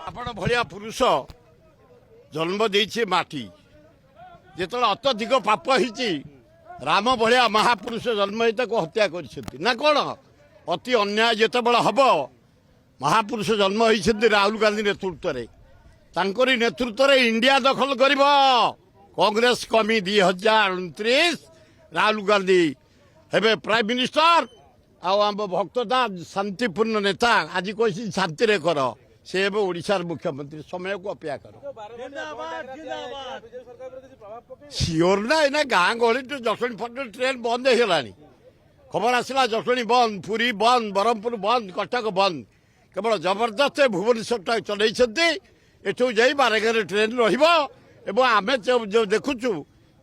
ଆପଣ ଭଳିଆ ପୁରୁଷ ଜନ୍ମ ଦେଇଛି ମାଟି ଯେତେବେଳେ ଅତ୍ୟଧିକ ପାପ ହେଇଛି ରାମ ଭଳିଆ ମହାପୁରୁଷ ଜନ୍ମ ହେଇ ତାକୁ ହତ୍ୟା କରିଛନ୍ତି ନା କ'ଣ ଅତି ଅନ୍ୟାୟ ଯେତେବେଳେ ହବ ମହାପୁରୁଷ ଜନ୍ମ ହେଇଛନ୍ତି ରାହୁଲ ଗାନ୍ଧୀ ନେତୃତ୍ୱରେ ତାଙ୍କରି ନେତୃତ୍ୱରେ ଇଣ୍ଡିଆ ଦଖଲ କରିବ କଂଗ୍ରେସ କମି 2029 ରାହୁଲ ଗାନ୍ଧୀ ହେବେ ପ୍ରାଇମ ମିନିଷ୍ଟର ଆଉ ଆମ ଭକ୍ତଦା ଶାନ୍ତିପୂର୍ଣ୍ଣ ନେତା ଆଜି କହିଛି ଶାନ୍ତିରେ କର ସେ ଏବେ ଓଡ଼ିଶାର ମୁଖ୍ୟମନ୍ତ୍ରୀ ସମୟକୁ ଅପେକ୍ଷା କର ସିଓର ନା ଏଇନା ଗାଁ ଗହଳି ଜଟଣୀ ଫଟଣୀ ଟ୍ରେନ ବନ୍ଦ ହେଇଗଲାଣି ଖବର ଆସିଲା ଜଟଣୀ ବନ୍ଦ ପୁରୀ ବନ୍ଦ ବ୍ରହ୍ମପୁର ବନ୍ଦ କଟକ ବନ୍ଦ କେବଳ ଜବରଦସ୍ତ ଭୁବନେଶ୍ୱରଟା ଚଲେଇଛନ୍ତି ଏଠୁ ଯାଇ ବାରଗାଁରେ ଟ୍ରେନ ରହିବ ଏବଂ ଆମେ ଦେଖୁଛୁ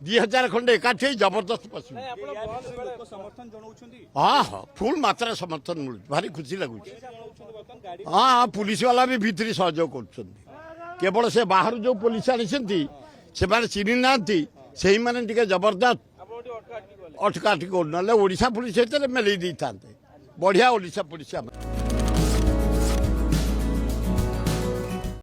2000 ଖଣ୍ଡେ ଏକାଠି ହେଇ ଜବରଦସ୍ତ ପଶିବୁ ହଁ ହଁ ଫୁଲ ମାତ୍ରାରେ ସମର୍ଥନ ମିଳୁଛି ଭାରି ଖୁସି ଲାଗୁଛି ହଁ ପୁଲିସ ବାଲା ବି ଭିତରେ ସହଯୋଗ କରୁଛନ୍ତି କେବଳ ସେ ବାହାରୁ ଯୋଉ ପୋଲିସ ଆଣିଛନ୍ତି ସେମାନେ ଚିହ୍ନି ନାହାନ୍ତି ସେଇମାନେ ଟିକେ ଜବରଦସ୍ତ ଅଟକାଅଟକି କରୁନହେଲେ ଓଡ଼ିଶା ପୁଲିସ ଭିତରେ ମେଲେଇ ଦେଇଥାନ୍ତେ ବଢ଼ିଆ ଓଡ଼ିଶା ପୁଲିସ